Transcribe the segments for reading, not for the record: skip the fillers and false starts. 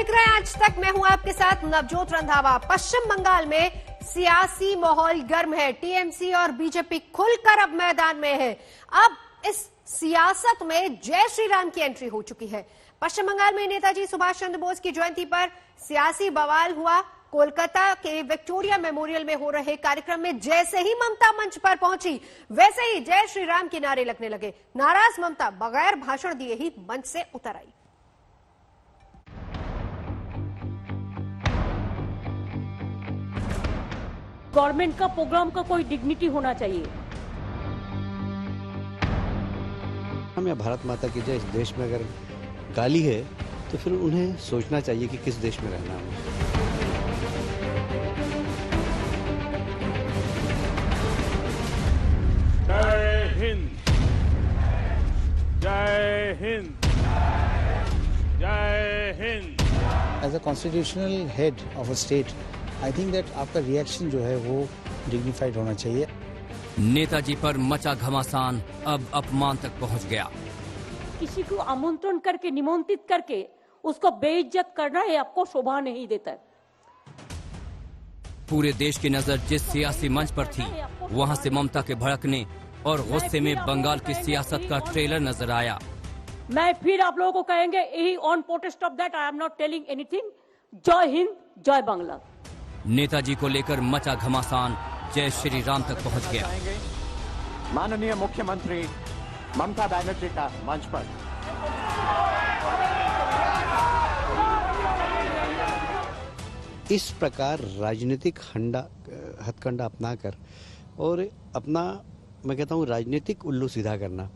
देख रहे हैं आज तक। मैं हूं आपके साथ नवजोत रंधावा। पश्चिम बंगाल में सियासी माहौल गर्म है। टीएमसी और बीजेपी खुलकर अब मैदान में है। अब इस सियासत में जय श्री राम की एंट्री हो चुकी है। पश्चिम बंगाल में नेताजी सुभाष चंद्र बोस की जयंती पर सियासी बवाल हुआ। कोलकाता के विक्टोरिया मेमोरियल में हो रहे कार्यक्रम में जैसे ही ममता मंच पर पहुंची, वैसे ही जय श्री राम के नारे लगने लगे। नाराज ममता बगैर भाषण दिए ही मंच से उतर आई। गवर्नमेंट का प्रोग्राम का कोई डिग्निटी होना चाहिए। हम या भारत माता की जय इस देश में अगर गाली है तो फिर उन्हें सोचना चाहिए कि किस देश में रहना है। जय हिंद, जय हिंद, जय Hind. As a constitutional head of a state, I think that आपका रिएक्शन जो है वो डिग्निफाइड होना चाहिए। नेताजी पर मचा घमासान अब अपमान तक पहुंच गया। किसी को आमंत्रण करके निमंत्रित करके उसको बेइज्जत करना है आपको शोभा नहीं देता। पूरे देश की नजर जिस सियासी मंच पर थी, वहां से ममता के भड़कने और गुस्से में बंगाल की सियासत का ट्रेलर नजर आया। मैं फिर आप लोगों को कहेंगे यही on protest of that I am not telling anything. जय हिंद, जय बांग्ला। नेताजी को लेकर मचा घमासान जय श्री राम तक पहुंच गया। माननीय मुख्यमंत्री ममता बनर्जी का मंच पर। इस प्रकार राजनीतिक हथकंडा अपनाकर और अपना, मैं कहता हूँ, राजनीतिक उल्लू सीधा करना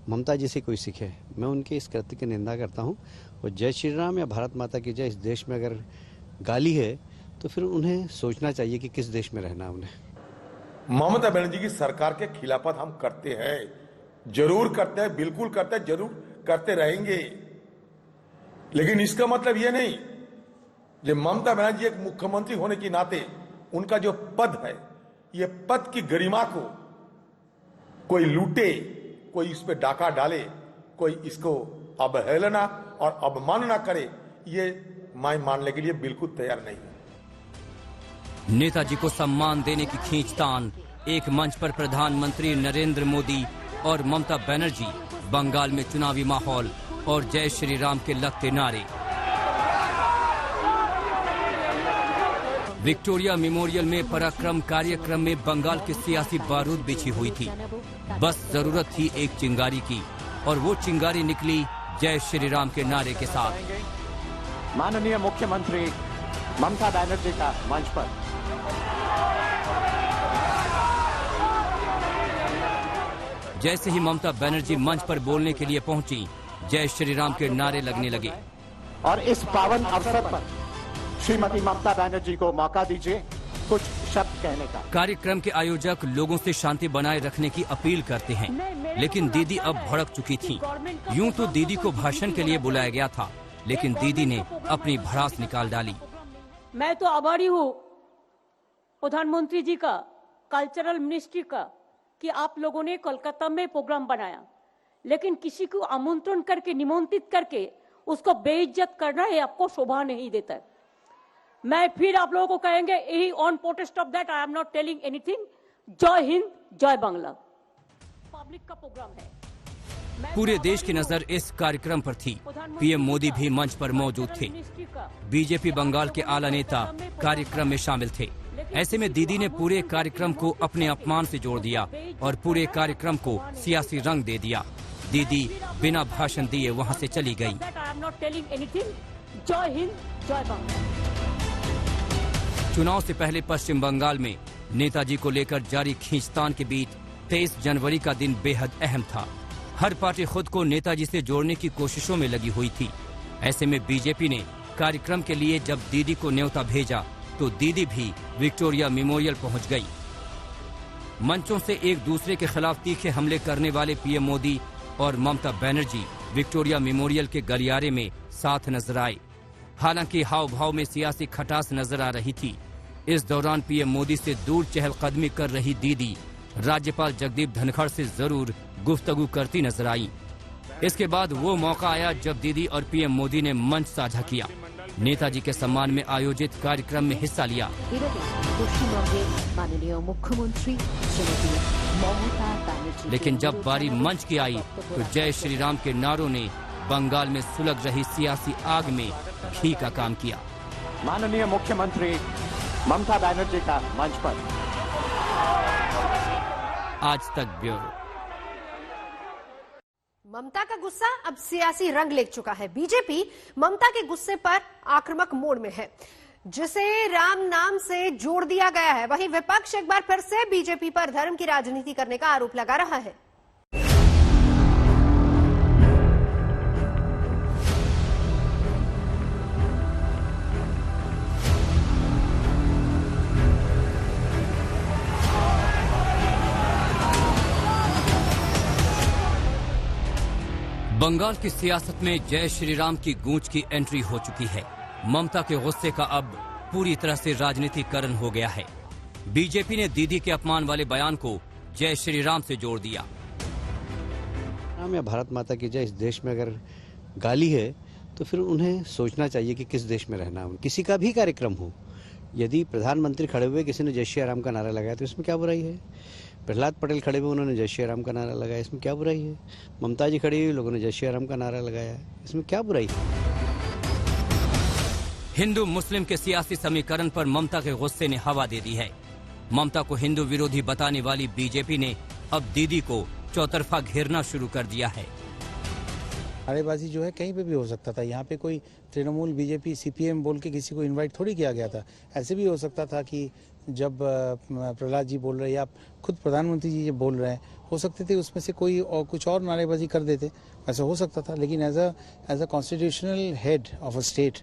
ममता जी से कोई सीखे। मैं उनके इस कृत्य की निंदा करता हूँ। और जय श्री राम या भारत माता की जय इस देश में अगर गाली है तो फिर उन्हें सोचना चाहिए कि किस देश में रहना उन्हें। ममता बनर्जी की सरकार के खिलाफत हम करते हैं, जरूर करते हैं, बिल्कुल करते हैं, जरूर करते रहेंगे। लेकिन इसका मतलब यह नहीं कि ममता बनर्जी एक मुख्यमंत्री होने के नाते उनका जो पद है, ये पद की गरिमा को कोई लूटे, कोई इस पे डाका डाले, कोई इसको अवहेलना और अवमानना करे, ये मैं मानने के लिए बिल्कुल तैयार नहीं हूं। नेताजी को सम्मान देने की खींचतान। एक मंच पर प्रधानमंत्री नरेंद्र मोदी और ममता बनर्जी, बंगाल में चुनावी माहौल और जय श्री राम के लगते नारे। विक्टोरिया मेमोरियल में पराक्रम कार्यक्रम में बंगाल की सियासी बारूद बिछी हुई थी। बस जरूरत थी एक चिंगारी की, और वो चिंगारी निकली जय श्री राम के नारे के साथ। माननीय मुख्यमंत्री ममता बनर्जी का मंच पर। जैसे ही ममता बनर्जी मंच पर बोलने के लिए पहुंची, जय श्री राम के नारे लगने लगे। और इस पावन अवसर पर श्रीमती ममता बनर्जी को मौका दीजिए कुछ शब्द कहने का। कार्यक्रम के आयोजक लोगों से शांति बनाए रखने की अपील करते हैं, लेकिन दीदी अब भड़क चुकी थी। यूं तो दीदी को भाषण के लिए बुलाया गया था, लेकिन दीदी ने अपनी भड़ास निकाल डाली। मैं तो आभारी हूँ प्रधानमंत्री जी का, कल्चरल मिनिस्ट्री का, कि आप लोगों ने कोलकाता में प्रोग्राम बनाया, लेकिन किसी को आमंत्रण करके निमंत्रित करके उसको बेइज्जत करना है आपको शोभा नहीं देता। मैं फिर आप लोगों को कहेंगे यही on protest of that I am not telling anything. जय हिंद, जय बांग्ला। पब्लिक का प्रोग्राम है। पूरे देश की नजर इस कार्यक्रम पर थी। पीएम मोदी भी मंच पर मौजूद थे। बीजेपी बंगाल के आला नेता कार्यक्रम में शामिल थे। ऐसे में दीदी ने पूरे कार्यक्रम को अपने अपमान से जोड़ दिया और पूरे कार्यक्रम को सियासी रंग दे दिया। दीदी बिना भाषण दिए वहां से चली गई। जय हिंद, जय बांग्ला। चुनाव से पहले पश्चिम बंगाल में नेताजी को लेकर जारी खींचतान के बीच 23 जनवरी का दिन बेहद अहम था। हर पार्टी खुद को नेताजी से जोड़ने की कोशिशों में लगी हुई थी। ऐसे में बीजेपी ने कार्यक्रम के लिए जब दीदी को न्योता भेजा तो दीदी भी विक्टोरिया मेमोरियल पहुंच गई। मंचों से एक दूसरे के खिलाफ तीखे हमले करने वाले पीएम मोदी और ममता बनर्जी विक्टोरिया मेमोरियल के गलियारे में साथ नजर आए। हालांकि हाव भाव में सियासी खटास नजर आ रही थी। इस दौरान पीएम मोदी से दूर चहलकदमी कर रही दीदी राज्यपाल जगदीप धनखड़ से जरूर गुफ्तगू करती नजर आई। इसके बाद वो मौका आया जब दीदी और पीएम मोदी ने मंच साझा किया। नेताजी के सम्मान में आयोजित कार्यक्रम में हिस्सा लिया। माननीय मुख्यमंत्री श्रीमती ममता बनर्जी, लेकिन जब बारी मंच की आई तो जय श्री राम के नारों ने बंगाल में सुलग रही सियासी आग में घी का काम किया। माननीय मुख्यमंत्री ममता बनर्जी का मंच पर। आज तक ब्यूरो। ममता का गुस्सा अब सियासी रंग ले चुका है। बीजेपी ममता के गुस्से पर आक्रामक मोड में है, जिसे राम नाम से जोड़ दिया गया है। वहीं विपक्ष एक बार फिर से बीजेपी पर धर्म की राजनीति करने का आरोप लगा रहा है। बंगाल की सियासत में जय श्री राम की गूंज की एंट्री हो चुकी है। ममता के गुस्से का अब पूरी तरह से राजनीतिकरण हो गया है। बीजेपी ने दीदी के अपमान वाले बयान को जय श्री राम से जोड़ दिया। राम या भारत माता की जय इस देश में अगर गाली है तो फिर उन्हें सोचना चाहिए कि किस देश में रहना है। किसी का भी कार्यक्रम हो, यदि प्रधानमंत्री खड़े हुए किसी ने जय श्री राम का नारा लगाया तो इसमें क्या बुराई है। प्रहलाद पटेल खड़े हुए, उन्होंने जय श्री राम का नारा लगाया, इसमें क्या बुराई है। ममता जी खड़ी हुई, लोगों ने जय श्री राम का नारा लगाया, इसमें क्या बुराई है। हिंदू मुस्लिम के सियासी समीकरण पर ममता के गुस्से ने हवा दे दी है। ममता को हिंदू विरोधी बताने वाली बीजेपी ने अब दीदी को चौतरफा घेरना शुरू कर दिया है। नारेबाजी जो है कहीं पे भी हो सकता था। यहाँ पे कोई तृणमूल, बीजेपी, सीपीएम बोल के किसी को इनवाइट थोड़ी किया गया था। ऐसे भी हो सकता था कि जब प्रहलाद जी बोल रहे या खुद प्रधानमंत्री जी जब बोल रहे हैं, हो सकते थे उसमें से कोई और कुछ और नारेबाजी कर देते, ऐसा हो सकता था। लेकिन as a constitutional head of a state,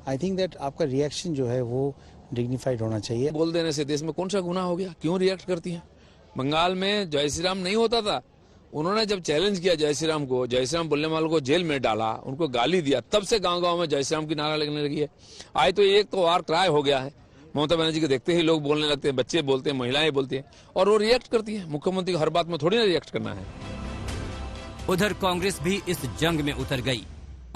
I think that आपका रिएक्शन जो है वो डिग्निफाइड होना चाहिए। बोल देने से देश में कौन सा गुनाह हो गया, क्यों रिएक्ट करती हैं। बंगाल में जय श्री राम नहीं होता था, उन्होंने जब चैलेंज किया जय श्री राम को, जय श्री राम बोलने वालों को जेल में डाला, उनको गाली दिया, तब से गांव गांव में जय श्री राम की नारा लगने लगी है। आज तो एक तो वार क्राई हो गया है। ममता बनर्जी को देखते ही लोग बोलने लगते हैं, बच्चे बोलते हैं, महिलाएं बोलती हैं, और वो रिएक्ट करती है। मुख्यमंत्री को हर बात में थोड़ी ना रिएक्ट करना है। उधर कांग्रेस भी इस जंग में उतर गई।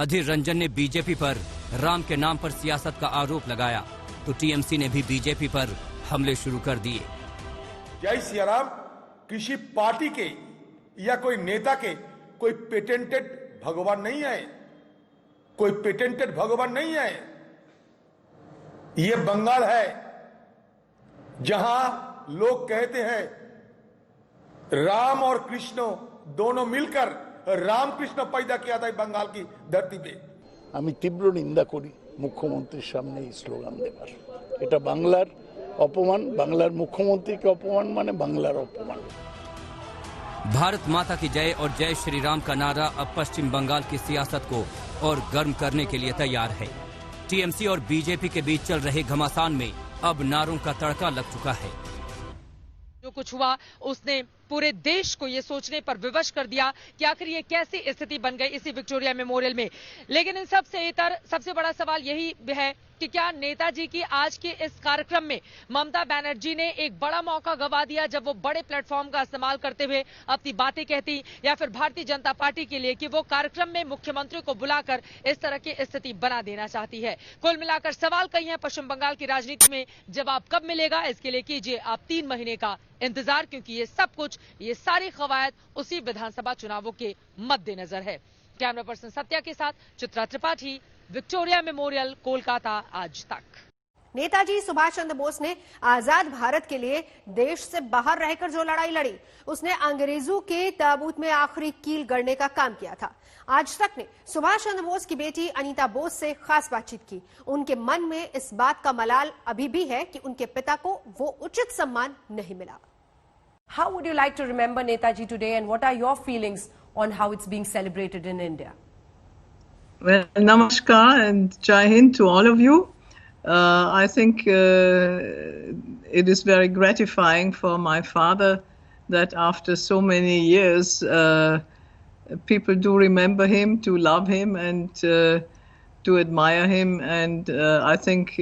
अधीर रंजन ने बीजेपी पर राम के नाम पर सियासत का आरोप लगाया तो टीएमसी ने भी बीजेपी पर हमले शुरू कर दिए। जय श्री राम किसी पार्टी के या कोई नेता के कोई पेटेंटेड भगवान नहीं है, कोई पेटेंटेड भगवान नहीं है। ये बंगाल है जहां लोग कहते हैं राम और कृष्ण दोनों मिलकर रामकृष्ण पैदा किया था बंगाल की धरती पे। আমি তীব্র নিন্দা করি মুখ্যমন্ত্রীর সামনে এই স্লোগান দেবার। এটা বাংলার অপমান, বাংলার মুখ্যমন্ত্রীকে অপমান মানে বাংলার অপমান। भारत माता की जय और जय श्री राम का नारा अब पश्चिम बंगाल की सियासत को और गर्म करने के लिए तैयार है। टीएमसी और बीजेपी के बीच चल रहे घमासान में अब नारों का तड़का लग चुका है। जो कुछ हुआ उसने पूरे देश को ये सोचने पर विवश कर दिया कि आखिर ये कैसी स्थिति बन गई इसी विक्टोरिया मेमोरियल में। लेकिन इन सबसे इतर सबसे बड़ा सवाल यही है कि क्या नेताजी की आज के इस कार्यक्रम में ममता बनर्जी ने एक बड़ा मौका गवा दिया जब वो बड़े प्लेटफॉर्म का इस्तेमाल करते हुए अपनी बातें कहती, या फिर भारतीय जनता पार्टी के लिए कि वो कार्यक्रम में मुख्यमंत्री को बुलाकर इस तरह की स्थिति बना देना चाहती है। कुल मिलाकर सवाल कई हैं पश्चिम बंगाल की राजनीति में। जवाब कब मिलेगा इसके लिए कीजिए आप 3 महीने का इंतजार, क्योंकि ये सब कुछ, ये सारी कवायद उसी विधानसभा चुनावों के मद्देनजर है। कैमरा पर्सन सत्या के साथ चित्रा त्रिपाठी, विक्टोरिया मेमोरियल, कोलकाता, आज तक। नेताजी सुभाष चंद्र बोस ने आजाद भारत के लिए देश से बाहर रहकर जो लड़ाई लड़ी, उसने अंग्रेजों के ताबूत में आखिरी कील गड़ने का काम किया था। आज तक ने सुभाष चंद्र बोस की बेटी अनीता बोस से खास बातचीत की। उनके मन में इस बात का मलाल अभी भी है कि उनके पिता को वो उचित सम्मान नहीं मिला। How would you like to remember Netaji today, and what are your feelings on how it's being celebrated in India? Well, namaskar and Jai Hind to all of you. I think it is very gratifying for my father that after so many years, people do remember him, to love him, and to admire him. And I think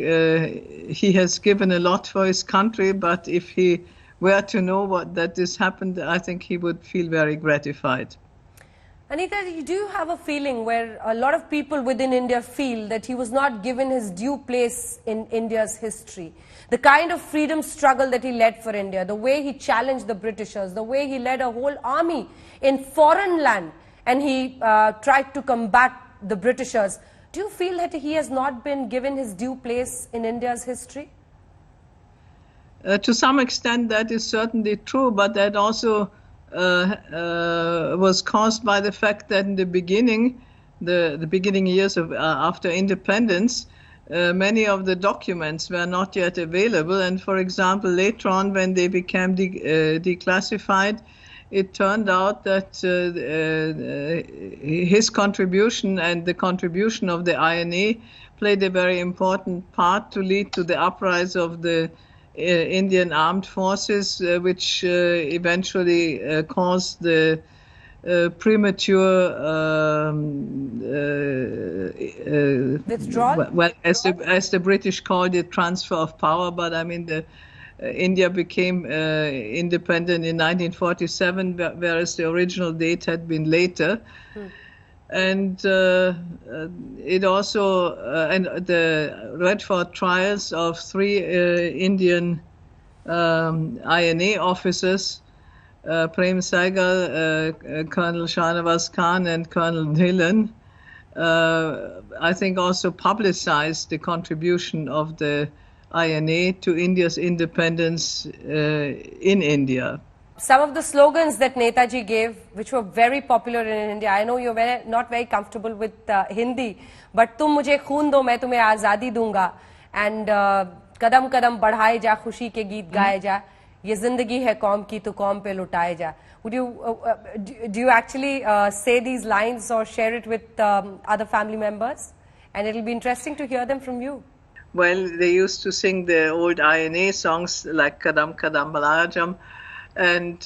he has given a lot for his country, but if he were to know that this happened, I think he would feel very gratified. Anita, do you have a feeling where a lot of people within India feel that he was not given his due place in India's history? The kind of freedom struggle that he led for India, the way he challenged the Britishers, the way he led a whole army in foreign land and he tried to combat the Britishers. Do you feel that he has not been given his due place in India's history? To some extent that is certainly true, but that also was caused by the fact that in the beginning, the beginning years of after independence, many of the documents were not yet available, and for example, later on when they became declassified, it turned out that his contribution and the contribution of the INA played a very important part to lead to the uprising of the Indian armed forces, which eventually caused the premature withdrawal. Well, as the British called it, transfer of power. But I mean, India became independent in 1947, whereas the original date had been later. And it also, and the Redford trials of 3 Indian INA officers, Prem Saigal, Colonel Shahnawaz Khan and Colonel Dhillon, I think also publicized the contribution of the INA to India's independence in India. Some of the slogans that Netaji gave, which were very popular in India, I know you're not very comfortable with Hindi, but "Tum mujhe khoon do, main tumhe azadi dunga," and "Kadam kadam badhaye ja, khushi ke geet gaye ja, ye zindagi hai qaum ki, to qaum pe lutaye ja." Would you do you actually say these lines or share it with other family members? And it'll be interesting to hear them from you. Well, they used to sing the old INA songs like "Kadam kadam badhaye ja." And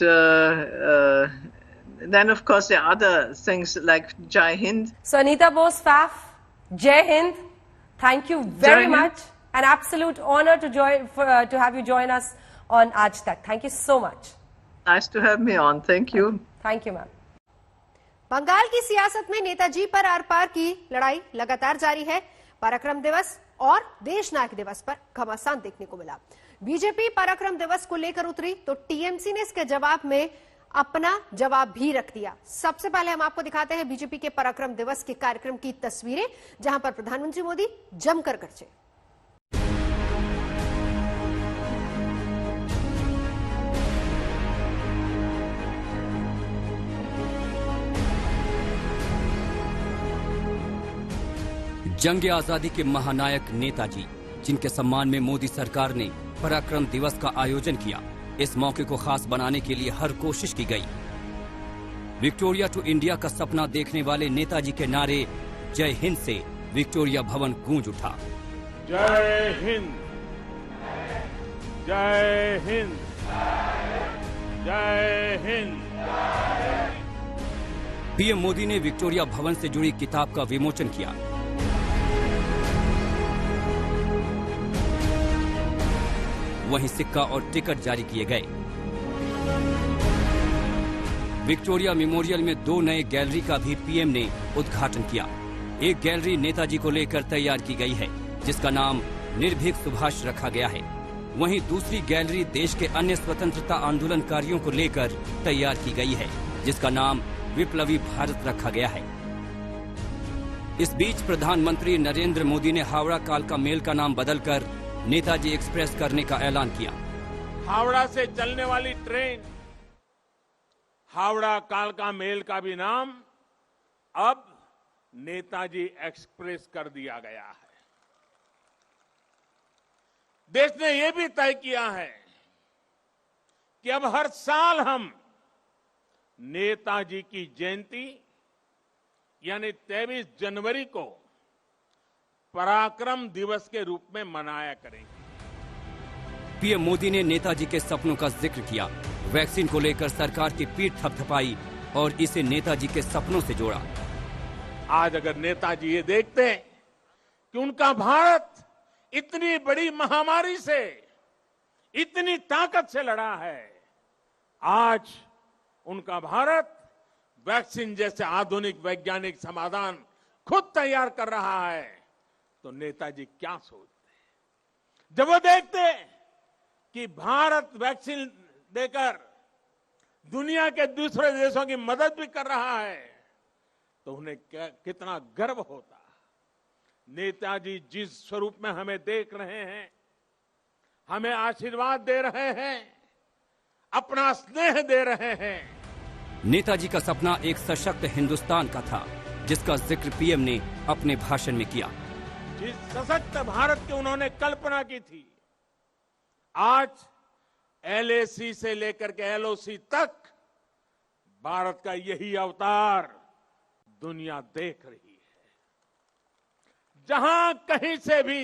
then, of course, there are other things like Jai Hind. So, Anita Bose Faf, Jai Hind, thank you very much. An absolute honor to have you join us on Aaj Tak. Thank you so much. Nice to have me on. Thank you. Thank you, ma'am. Bengal की सियासत में नेताजी पर are पार की लड़ाई लगातार जारी है। पराक्रम दिवस और देश नायक दिवस पर घमासान देखने को मिला। बीजेपी पराक्रम दिवस को लेकर उतरी तो टीएमसी ने इसके जवाब में अपना जवाब भी रख दिया। सबसे पहले हम आपको दिखाते हैं बीजेपी के पराक्रम दिवस के कार्यक्रम की तस्वीरें, जहां पर प्रधानमंत्री मोदी जमकर गरजे। जंग आजादी के महानायक नेताजी, जिनके सम्मान में मोदी सरकार ने पराक्रम दिवस का आयोजन किया, इस मौके को खास बनाने के लिए हर कोशिश की गई। विक्टोरिया टू इंडिया का सपना देखने वाले नेताजी के नारे जय हिंद से विक्टोरिया भवन गूंज उठा। जय हिंद, जय हिंद, जय हिंद। पीएम मोदी ने विक्टोरिया भवन से जुड़ी किताब का विमोचन किया। वहीं सिक्का और टिकट जारी किए गए। विक्टोरिया मेमोरियल में 2 नए गैलरी का भी पीएम ने उद्घाटन किया। एक गैलरी नेताजी को लेकर तैयार की गई है, जिसका नाम निर्भीक सुभाष रखा गया है। वहीं दूसरी गैलरी देश के अन्य स्वतंत्रता आंदोलनकारियों को लेकर तैयार की गई है, जिसका नाम विप्लवी भारत रखा गया है। इस बीच प्रधानमंत्री नरेंद्र मोदी ने हावड़ा कालका मेल का नाम बदलकर नेताजी एक्सप्रेस करने का ऐलान किया। हावड़ा से चलने वाली ट्रेन हावड़ा कालका मेल का भी नाम अब नेताजी एक्सप्रेस कर दिया गया है। देश ने यह भी तय किया है कि अब हर साल हम नेताजी की जयंती यानी 23 जनवरी को पराक्रम दिवस के रूप में मनाया करेंगे। पीएम मोदी ने नेताजी के सपनों का जिक्र किया, वैक्सीन को लेकर सरकार की पीठ थपथपाई और इसे नेताजी के सपनों से जोड़ा। आज अगर नेताजी ये देखते हैं कि उनका भारत इतनी बड़ी महामारी से इतनी ताकत से लड़ा है, आज उनका भारत वैक्सीन जैसे आधुनिक वैज्ञानिक समाधान खुद तैयार कर रहा है, तो नेताजी क्या सोचते हैं? जब वो देखते कि भारत वैक्सीन देकर दुनिया के दूसरे देशों की मदद भी कर रहा है, तो उन्हें कितना गर्व होता। नेताजी जिस स्वरूप में हमें देख रहे हैं, हमें आशीर्वाद दे रहे हैं, अपना स्नेह दे रहे हैं। नेताजी का सपना एक सशक्त हिंदुस्तान का था, जिसका जिक्र पीएम ने अपने भाषण में किया। जिस सशक्त भारत की उन्होंने कल्पना की थी, आज LAC से लेकर के LOC तक भारत का यही अवतार दुनिया देख रही है। जहां कहीं से भी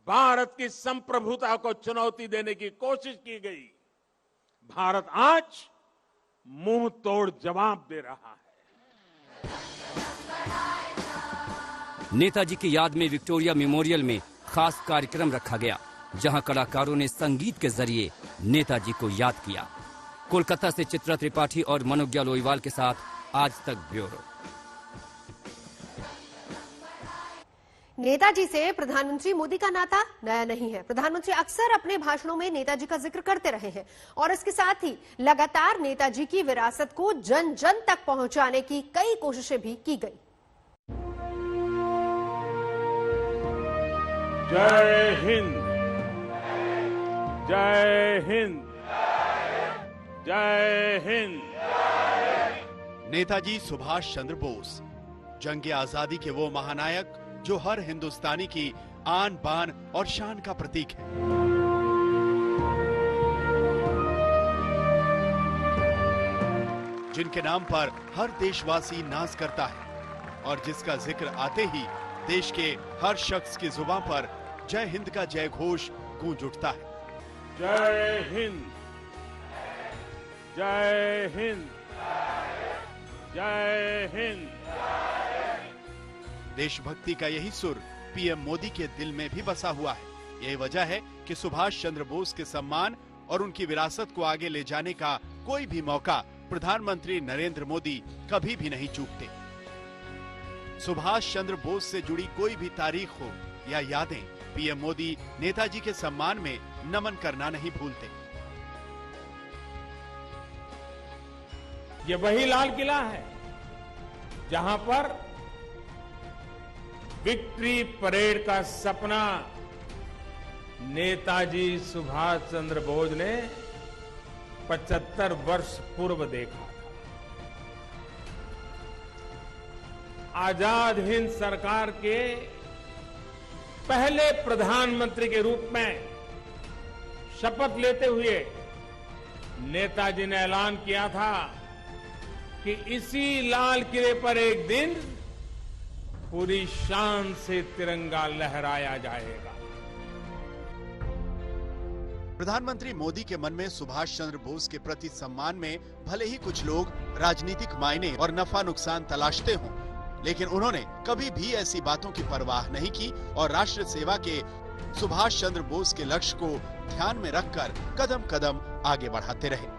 भारत की संप्रभुता को चुनौती देने की कोशिश की गई, भारत आज मुंह तोड़ जवाब दे रहा है। नेताजी की याद में विक्टोरिया मेमोरियल में खास कार्यक्रम रखा गया, जहां कलाकारों ने संगीत के जरिए नेताजी को याद किया। कोलकाता से चित्रा त्रिपाठी और मनोज्ञा लोईवाल के साथ आज तक ब्यूरो। नेताजी से प्रधानमंत्री मोदी का नाता नया नहीं है। प्रधानमंत्री अक्सर अपने भाषणों में नेताजी का जिक्र करते रहे हैं और इसके साथ ही लगातार नेताजी की विरासत को जन जन तक पहुंचाने की कई कोशिशें भी की गई। जय हिंद, जय हिंद, जय हिंद। नेताजी सुभाष चंद्र बोस, जंग आजादी के वो महानायक जो हर हिंदुस्तानी की आन बान और शान का प्रतीक है। जिनके नाम पर हर देशवासी नाज करता है और जिसका जिक्र आते ही देश के हर शख्स की जुबान पर जय हिंद का जय घोष गूंज उठता है। जय हिंद, जय हिंद, जय हिंद। देशभक्ति का यही सुर पीएम मोदी के दिल में भी बसा हुआ है। यही वजह है कि सुभाष चंद्र बोस के सम्मान और उनकी विरासत को आगे ले जाने का कोई भी मौका प्रधानमंत्री नरेंद्र मोदी कभी भी नहीं चूकते। सुभाष चंद्र बोस से जुड़ी कोई भी तारीख हो या यादें, पीएम मोदी नेताजी के सम्मान में नमन करना नहीं भूलते। ये वही लाल किला है जहां पर विक्ट्री परेड का सपना नेताजी सुभाष चंद्र बोस ने 75 वर्ष पूर्व देखा था। आजाद हिंद सरकार के पहले प्रधानमंत्री के रूप में शपथ लेते हुए नेताजी ने ऐलान किया था कि इसी लाल किले पर एक दिन पूरी शान से तिरंगा लहराया जाएगा। प्रधानमंत्री मोदी के मन में सुभाष चंद्र बोस के प्रति सम्मान में भले ही कुछ लोग राजनीतिक मायने और नफा नुकसान तलाशते हों, लेकिन उन्होंने कभी भी ऐसी बातों की परवाह नहीं की और राष्ट्र सेवा के सुभाष चंद्र बोस के लक्ष्य को ध्यान में रखकर कदम कदम आगे बढ़ाते रहे।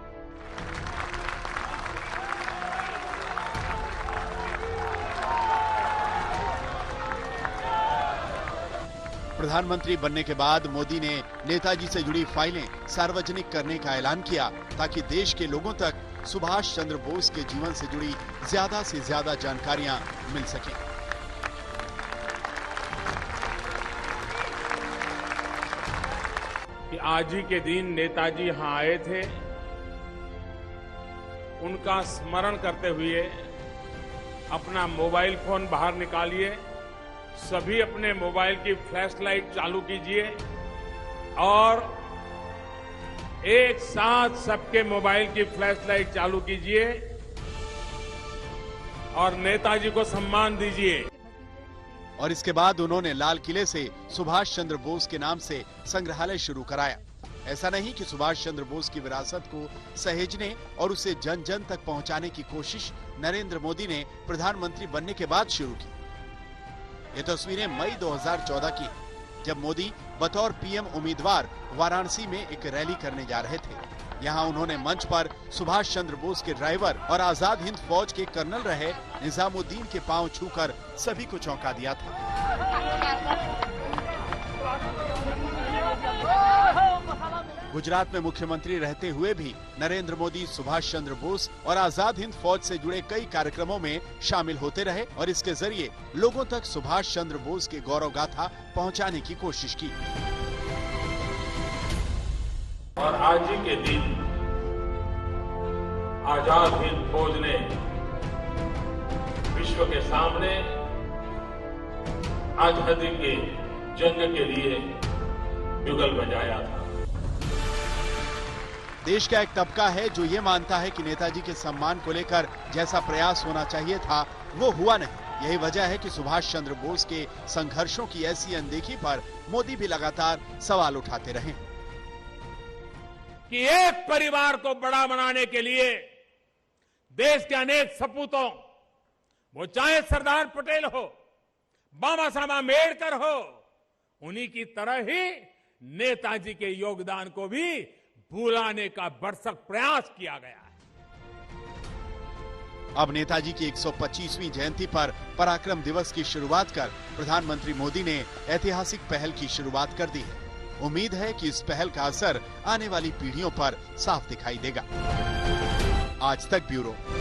प्रधानमंत्री बनने के बाद मोदी ने नेताजी से जुड़ी फाइलें सार्वजनिक करने का ऐलान किया ताकि देश के लोगों तक सुभाष चंद्र बोस के जीवन से जुड़ी ज्यादा से ज्यादा जानकारियां मिल सकें। कि आज ही के दिन नेताजी यहां आए थे, उनका स्मरण करते हुए अपना मोबाइल फोन बाहर निकालिए, सभी अपने मोबाइल की फ्लैश लाइट चालू कीजिए और एक साथ सबके मोबाइल की फ्लैश लाइट चालू कीजिए और नेताजी को सम्मान दीजिए। और इसके बाद उन्होंने लाल किले से सुभाष चंद्र बोस के नाम से संग्रहालय शुरू कराया। ऐसा नहीं कि सुभाष चंद्र बोस की विरासत को सहेजने और उसे जन जन तक पहुंचाने की कोशिश नरेंद्र मोदी ने प्रधानमंत्री बनने के बाद शुरू की। ये तस्वीरें मई 2014 की, जब मोदी बतौर पीएम उम्मीदवार वाराणसी में एक रैली करने जा रहे थे। यहाँ उन्होंने मंच पर सुभाष चंद्र बोस के ड्राइवर और आजाद हिंद फौज के कर्नल रहे निजामुद्दीन के पांव छूकर सभी को चौंका दिया था। गुजरात में मुख्यमंत्री रहते हुए भी नरेंद्र मोदी सुभाष चंद्र बोस और आजाद हिंद फौज से जुड़े कई कार्यक्रमों में शामिल होते रहे और इसके जरिए लोगों तक सुभाष चंद्र बोस के गौरव गाथा पहुंचाने की कोशिश की। और आज ही के दिन आजाद हिंद फौज ने विश्व के सामने आजादी के जंग के लिए युगल बजाया था। देश का एक तबका है जो ये मानता है कि नेताजी के सम्मान को लेकर जैसा प्रयास होना चाहिए था वो हुआ नहीं। यही वजह है कि सुभाष चंद्र बोस के संघर्षों की ऐसी अनदेखी पर मोदी भी लगातार सवाल उठाते रहे कि एक परिवार को बड़ा बनाने के लिए देश के अनेक सपूतों, वो चाहे सरदार पटेल हो, बाबा साहब आंबेडकर हो, उन्हीं की तरह ही नेताजी के योगदान को भी भुलाने का भरसक प्रयास किया गया है। अब नेताजी की 125वीं जयंती पर पराक्रम दिवस की शुरुआत कर प्रधानमंत्री मोदी ने ऐतिहासिक पहल की शुरुआत कर दी है। उम्मीद है कि इस पहल का असर आने वाली पीढ़ियों पर साफ दिखाई देगा। आज तक ब्यूरो।